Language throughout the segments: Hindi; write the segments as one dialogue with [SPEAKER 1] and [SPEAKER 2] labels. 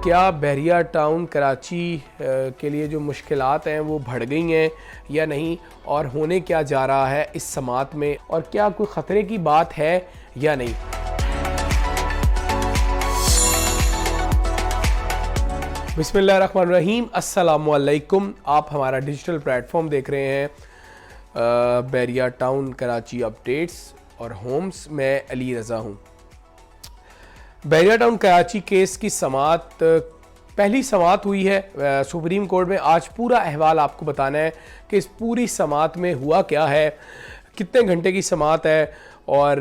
[SPEAKER 1] क्या बहरिया टाउन कराची के लिए जो मुश्किलात हैं वो बढ़ गई हैं या नहीं, और होने क्या जा रहा है इस समात में, और क्या कोई ख़तरे की बात है या नहीं। बिस्मिल्लाहिर्रहमानिर्रहीम, अस्सलामुअलैकुम। आप हमारा डिजिटल प्लेटफॉर्म देख रहे हैं बहरिया टाउन कराची अपडेट्स और होम्स। मैं अली रज़ा हूँ। बहरिया टाउन कराची केस की समात, पहली समात हुई है सुप्रीम कोर्ट में। आज पूरा अहवाल आपको बताना है कि इस पूरी समात में हुआ क्या है, कितने घंटे की समात है, और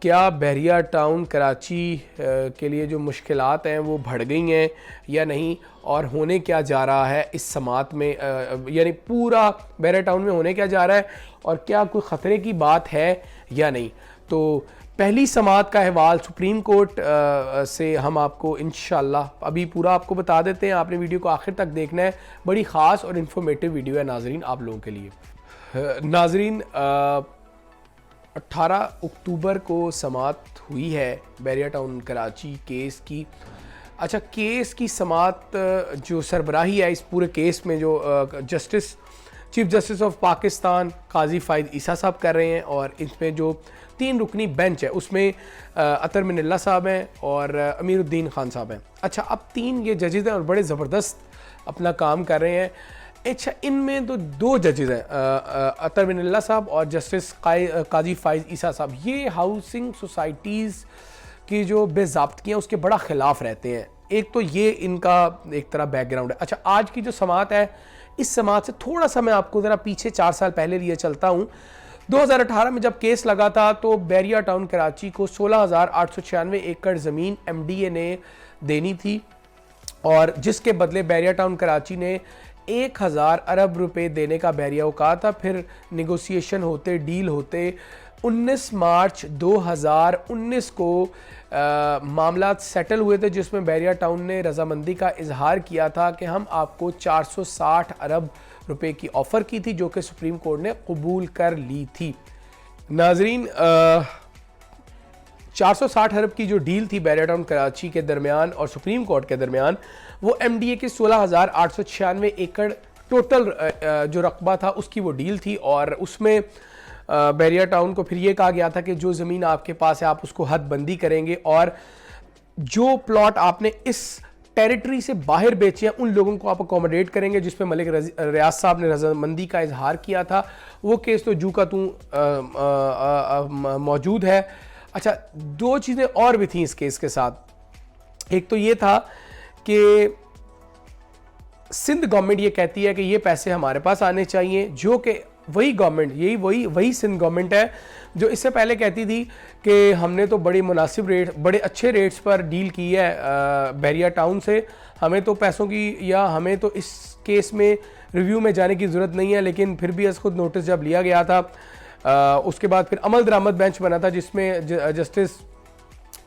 [SPEAKER 1] क्या बहरिया टाउन कराची के लिए जो मुश्किलात हैं वो बढ़ गई हैं या नहीं, और होने क्या जा रहा है इस समात में, यानी पूरा बहरिया टाउन में होने क्या जा रहा है और क्या कोई ख़तरे की बात है या नहीं। तो पहली समात का अहवाल सुप्रीम कोर्ट से हम आपको इंशाल्लाह अभी पूरा आपको बता देते हैं। आपने वीडियो को आखिर तक देखना है, बड़ी ख़ास और इन्फॉर्मेटिव वीडियो है नाजरीन आप लोगों के लिए। नाजरीन, 18 अक्टूबर को समात हुई है बहरिया टाउन कराची केस की। अच्छा, केस की समात जो सरबराही है इस पूरे केस में, जो चीफ जस्टिस ऑफ पाकिस्तान काजी फ़ाइद ईसा साहब कर रहे हैं, और इसमें जो 3 रुकनी बेंच है उसमें अतर मिनल्ला साहब हैं और अमीरुद्दीन खान साहब हैं। अच्छा, अब 3 ये जजेज़ हैं और बड़े ज़बरदस्त अपना काम कर रहे हैं। अच्छा, इनमें तो 2 जजेज़ हैं, अतर मिनल्ला साहब और जस्टिस काजी फ़ाइद ईसा साहब। ये हाउसिंग सोसाइटीज़ की जो बेज़ाब्तगियाँ उसके बड़ा ख़िलाफ़ रहते हैं। एक तो ये इनका एक तरह बैकग्राउंड है। अच्छा, आज की जो समात है, इस समात से थोड़ा सा मैं आपको ज़रा पीछे 4 साल पहले लिए चलता हूँ। 2018 में जब केस लगा था तो बहरिया टाउन कराची को 16,896 एकड़ ज़मीन MDA ने देनी थी, और जिसके बदले बहरिया टाउन कराची ने 1,000 अरब रुपए देने का बहरिया को कहा था। फिर निगोसिएशन होते, डील होते, 19 मार्च 2019 को मामला सेटल हुए थे, जिसमें बहरिया टाउन ने रजामंदी का इजहार किया था कि हम आपको 460 अरब रुपए की ऑफ़र की थी, जो कि सुप्रीम कोर्ट ने कबूल कर ली थी। नाजरीन, 460 अरब की जो डील थी बहरिया टाउन कराची के दरमियान और सुप्रीम कोर्ट के दरमियान, वो MDA के 16,896 एकड़ टोटल जो रकबा था उसकी वो डील थी। और उसमें बहरिया टाउन को फिर ये कहा गया था कि जो ज़मीन आपके पास है आप उसको हद बंदी करेंगे, और जो प्लॉट आपने इस टेरिटरी से बाहर बेचे हैं उन लोगों को आप अकोमोडेट करेंगे, जिस पे मलिक रियाज साहब ने रजामंदी का इजहार किया था। वो केस तो जू का तू मौजूद है। अच्छा, 2 चीज़ें और भी थी इस केस के साथ। एक तो ये था कि सिंध गवर्नमेंट ये कहती है कि ये पैसे हमारे पास आने चाहिए, जो कि वही गवर्नमेंट, वही सिंध गवर्नमेंट है जो इससे पहले कहती थी कि हमने तो बड़ी मुनासिब रेट, बड़े अच्छे रेट्स पर डील की है बहरिया टाउन से, हमें तो पैसों की, या हमें तो इस केस में रिव्यू में जाने की ज़रूरत नहीं है। लेकिन फिर भी खुद नोटिस जब लिया गया था, उसके बाद फिर अमल दरामद बेंच बना था, जिसमें जस्टिस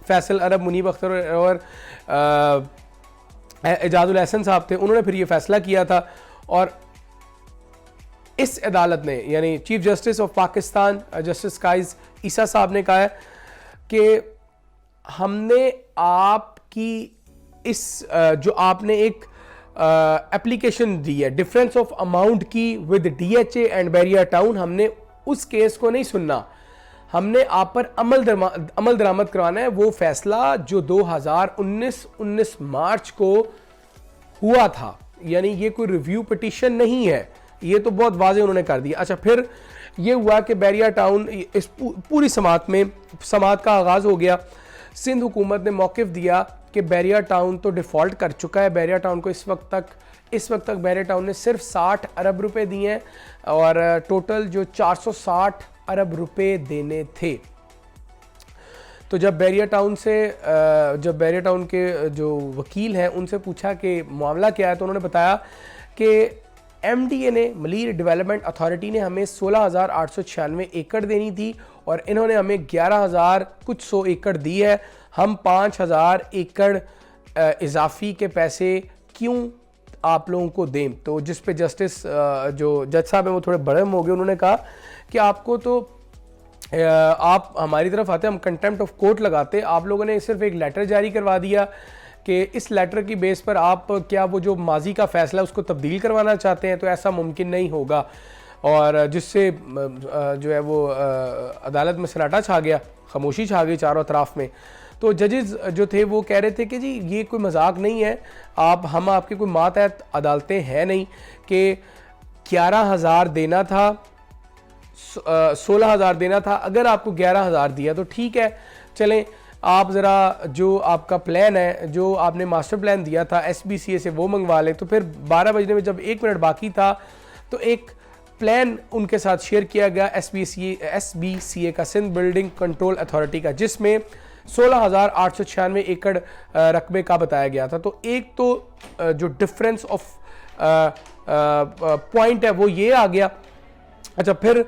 [SPEAKER 1] फैसल अरब, मुनीब अख्तर और एजाजुल एहसन साहब थे। उन्होंने फिर ये फैसला किया था, और इस अदालत ने, यानी chief justice of Pakistan justice Qazi Isa साहब ने कहा है कि हमने आपकी इस जो आपने एक एप्लीकेशन दी है डिफरेंस ऑफ अमाउंट की with DHA and Bahria town, हमने उस केस को नहीं सुनना, हमने आप पर अमल दरामद करवाना है। वो फैसला जो 2019 मार्च को हुआ था, यानी ये कोई रिव्यू पिटीशन नहीं है, ये तो बहुत वाज़े उन्होंने कर दिया। अच्छा, फिर ये हुआ कि बहरिया टाउन इस पूरी समात का आगाज़ हो गया। सिंध हुकूमत ने मौक़िफ़ दिया कि बहरिया टाउन तो डिफ़ॉल्ट कर चुका है। बहरिया टाउन को इस वक्त तक बहरिया टाउन ने सिर्फ 60 अरब रुपए दिए हैं, और टोटल जो 460 अरब रुपए देने थे। तो जब बहरिया टाउन के जो वकील हैं उनसे पूछा कि मामला क्या है, तो उन्होंने बताया कि MDA ने, मलीर डेवलपमेंट अथॉरिटी ने हमें 16,896 एकड़ देनी थी, और इन्होंने हमें 11,000 कुछ 100 एकड़ दी है। हम 5,000 एकड़ इजाफी के पैसे क्यों आप लोगों को दें? तो जिस पे जस्टिस जो जज साहब हैं वो थोड़े बड़े हो गए। उन्होंने कहा कि आपको तो आप हमारी तरफ आते, हम कंटेम्प्ट ऑफ कोर्ट लगाते, आप लोगों ने सिर्फ एक लेटर जारी करवा दिया कि इस लेटर की बेस पर आप क्या वो जो माजी का फ़ैसला है उसको तब्दील करवाना चाहते हैं, तो ऐसा मुमकिन नहीं होगा, और जिससे जो है वो अदालत में सन्नाटा छा गया, खामोशी छा गई चारों तरफ में। तो जजेस जो थे वो कह रहे थे कि जी ये कोई मजाक नहीं है, हम आपके कोई मातहत अदालतें हैं नहीं कि 11,000 देना था, 16,000 देना था, अगर आपको 11,000 दिया तो ठीक है, चलें आप ज़रा जो आपका प्लान है, जो आपने मास्टर प्लान दिया था SBCA से, वो मंगवा लें। तो फिर 12 बजने में जब 1 मिनट बाकी था तो एक प्लान उनके साथ शेयर किया गया SBCA का, सिंध बिल्डिंग कंट्रोल अथॉरिटी का, जिसमें 16,896 एकड़ रकबे का बताया गया था। तो एक तो जो डिफरेंस ऑफ पॉइंट है वो ये आ गया। अच्छा, फिर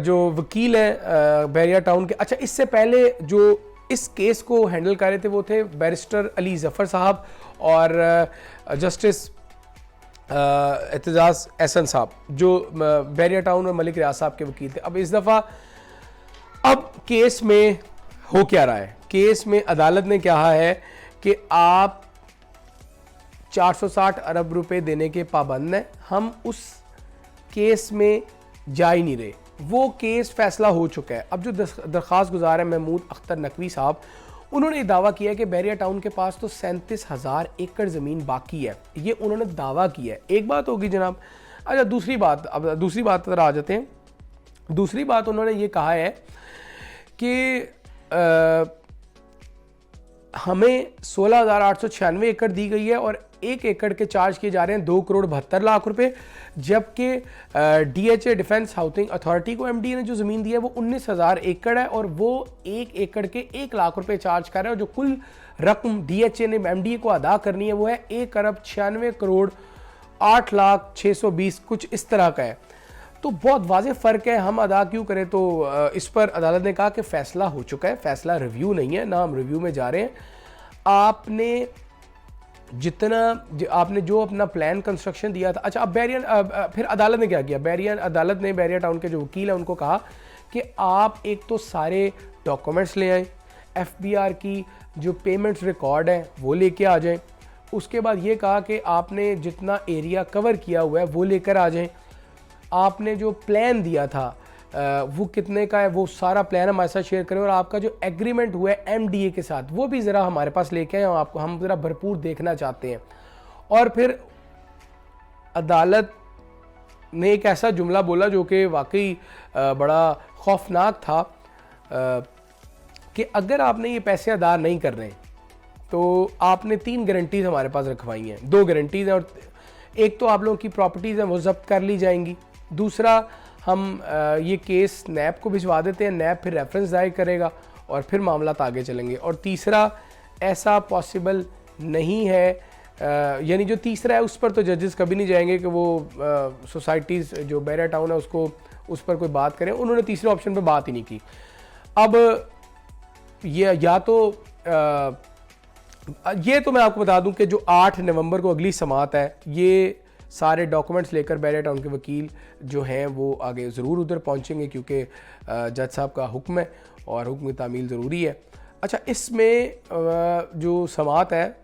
[SPEAKER 1] जो वकील हैं बैरिया टाउन के, अच्छा इससे पहले जो इस केस को हैंडल कर रहे थे वो थे बैरिस्टर अली जफ़र साहब और जस्टिस एतजाज़ एहसन साहब, जो बैरिया टाउन और मलिक रियाज साहब के वकील थे। अब इस दफ़ा अब केस में हो क्या रहा है, केस में अदालत ने कहा है कि आप 460 अरब रुपए देने के पाबंद हैं, हम उस केस में जा ही नहीं रहे, वो केस फैसला हो चुका है। अब जो दरख्वास्त गुजार है महमूद अख्तर नकवी साहब, उन्होंने दावा किया है कि बैरिया टाउन के पास तो 37,000 एकड़ ज़मीन बाकी है, ये उन्होंने दावा किया है। एक बात होगी जनाब। अच्छा, दूसरी बात, अब दूसरी बात पर आ जाते हैं। दूसरी बात उन्होंने ये कहा है कि हमें 16,896 एकड़ दी गई है और 1 एकड़ के चार्ज किए जा रहे हैं 2,72,00,000 रुपए, जबकि DHA डिफेंस हाउसिंग अथॉरिटी को MDA ने जो ज़मीन दी है वो 19,000 एकड़ है और वो 1 एकड़ के 1 लाख रुपए चार्ज कर रहा है, और जो कुल रकम DHA ने MDA को अदा करनी है वो है 1,96,08,620 कुछ इस तरह का है। तो बहुत वाज़ेह फ़र्क है, हम अदा क्यों करें। तो इस पर अदालत ने कहा कि फ़ैसला हो चुका है, फ़ैसला रिव्यू नहीं है, ना हम रिव्यू में जा रहे हैं। आपने आपने जो अपना प्लान कंस्ट्रक्शन दिया था। अच्छा, अब फिर अदालत ने क्या किया, अदालत ने बैरिया टाउन के जो वकील है उनको कहा कि आप एक तो सारे डॉक्यूमेंट्स ले आए, FBR की जो पेमेंट्स रिकॉर्ड है वो लेके आ जाएं, उसके बाद ये कहा कि आपने जितना एरिया कवर किया हुआ है वो लेकर आ जाएं, आपने जो प्लान दिया था वो कितने का है वो सारा प्लान हमारे साथ शेयर करें, और आपका जो एग्रीमेंट हुआ है MDA के साथ वो भी ज़रा हमारे पास लेके आए, आपको हम ज़रा भरपूर देखना चाहते हैं। और फिर अदालत ने एक ऐसा जुमला बोला जो कि वाकई बड़ा खौफनाक था कि अगर आपने ये पैसे अदा नहीं कर रहे तो आपने 3 गारंटीज़ हमारे पास रखवाई हैं, 2 गारंटीज़ हैं, और एक तो आप लोगों की प्रॉपर्टीज़ हैं वो जब्त कर ली जाएंगी, दूसरा हम ये केस नैब को भिजवा देते हैं, नैब फिर रेफरेंस दायर करेगा और फिर मामला आगे चलेंगे, और तीसरा ऐसा पॉसिबल नहीं है, यानी जो तीसरा है उस पर तो जजेस कभी नहीं जाएंगे कि वो सोसाइटीज़ जो बैरिया टाउन है उसको उस पर कोई बात करें, उन्होंने तीसरे ऑप्शन पर बात ही नहीं की। अब ये तो मैं आपको बता दूं कि जो 8 नवंबर को अगली समाअत है, ये सारे डॉक्यूमेंट्स लेकर बैरिया टाउन के वकील जो हैं वो आगे ज़रूर उधर पहुंचेंगे, क्योंकि जज साहब का हुक्म है और हुक्म की तामील ज़रूरी है। अच्छा, इसमें जो समाअत है,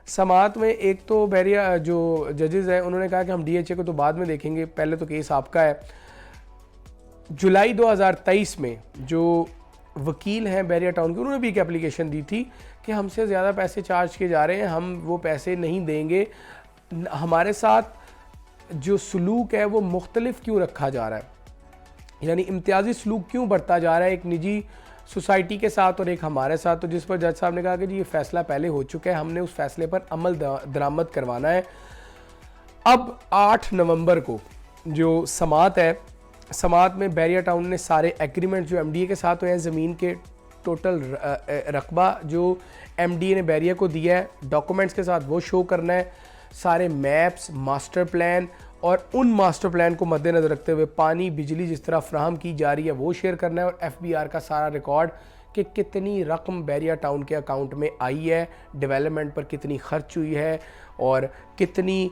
[SPEAKER 1] समाअत में एक तो बैरिया जो जजेस हैं उन्होंने कहा कि हम DHA को तो बाद में देखेंगे, पहले तो केस आपका है। जुलाई 2023 में जो वकील हैं बैरिया टाउन के, उन्होंने भी एक एप्लीकेशन दी थी कि हमसे ज़्यादा पैसे चार्ज किए जा रहे हैं, हम वो पैसे नहीं देंगे, हमारे साथ जो सलूक है वो मुख्तलिफ क्यों रखा जा रहा है, यानी इम्तियाजी सलूक क्यों बढ़ता जा रहा है एक निजी सोसाइटी के साथ और एक हमारे साथ। तो जिस पर जज साहब ने कहा कि जी ये फ़ैसला पहले हो चुका है, हमने उस फैसले पर अमल दरामद करवाना है। अब 8 नवंबर को जो समाअत है, समाअत में बैरिया टाउन ने सारे एग्रीमेंट जो MDA के साथ हुए हैं, ज़मीन के टोटल रकबा जो MDA ने बैरिया को दिया है डॉक्यूमेंट्स के साथ वो शो करना है, सारे मैप्स, मास्टर प्लान, और उन मास्टर प्लान को मद्देनज़र रखते हुए पानी बिजली जिस तरह फ्राहम की जा रही है वो शेयर करना है, और FBR का सारा रिकॉर्ड कि कितनी रकम बैरिया टाउन के अकाउंट में आई है, डेवलपमेंट पर कितनी खर्च हुई है और कितने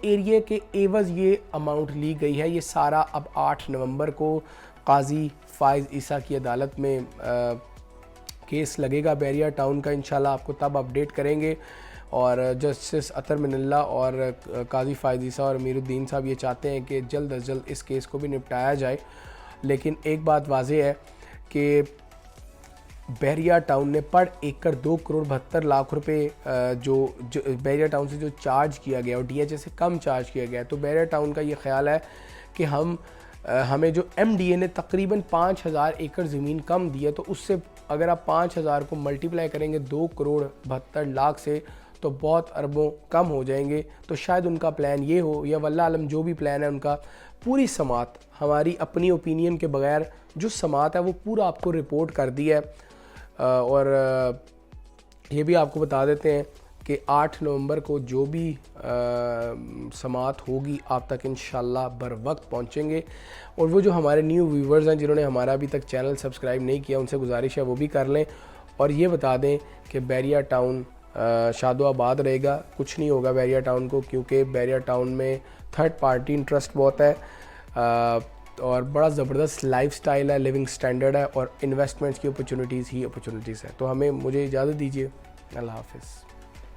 [SPEAKER 1] एरिया के एवज़ ये अमाउंट ली गई है, ये सारा अब 8 नवंबर को काजी फाइज़ ईसा की अदालत में केस लगेगा बैरिया टाउन का, इंशाल्लाह आपको तब अपडेट करेंगे। और जस्टिस अतर मिनल्ला और काजी फ़ायज़ और अमीरुद्दीन साहब ये चाहते हैं कि जल्द अज जल्द इस केस को भी निपटाया जाए। लेकिन एक बात वाज़ेह है कि बैरिया टाउन ने पर एकड़ 2,72,00,000 रुपये जो बैरिया टाउन से जो चार्ज किया गया और DHA से कम चार्ज किया गया, तो बैरिया टाउन का ये ख्याल है कि हमें जो MDA ने तकरीबन 5,000 एकड़ ज़मीन कम दी है, तो उससे अगर आप 5,000 को मल्टीप्लाई करेंगे 2,72,00,000 से, तो बहुत अरबों कम हो जाएंगे। तो शायद उनका प्लान ये हो, या वल्लाह आलम जो भी प्लान है उनका, पूरी समात हमारी अपनी ओपिनियन के बगैर जो समात है वो पूरा आपको रिपोर्ट कर दिया है। और ये भी आपको बता देते हैं कि 8 नवंबर को जो भी समात होगी आप तक इंशाल्लाह बर वक्त पहुँचेंगे। और वो जो हमारे न्यू व्यूवर्स हैं जिन्होंने हमारा अभी तक चैनल सब्सक्राइब नहीं किया, उनसे गुजारिश है वो भी कर लें। और ये बता दें कि बैरिया टाउन शादो आबाद रहेगा, कुछ नहीं होगा बैरिया टाउन को, क्योंकि बैरिया टाउन में थर्ड पार्टी इंटरेस्ट बहुत है और बड़ा ज़बरदस्त लाइफस्टाइल है, लिविंग स्टैंडर्ड है और इन्वेस्टमेंट्स की अपॉर्चुनिटीज़ ही अपॉर्चुनिटीज़ है। तो मुझे इजाज़त दीजिए, अल्लाह हाफ़िज़।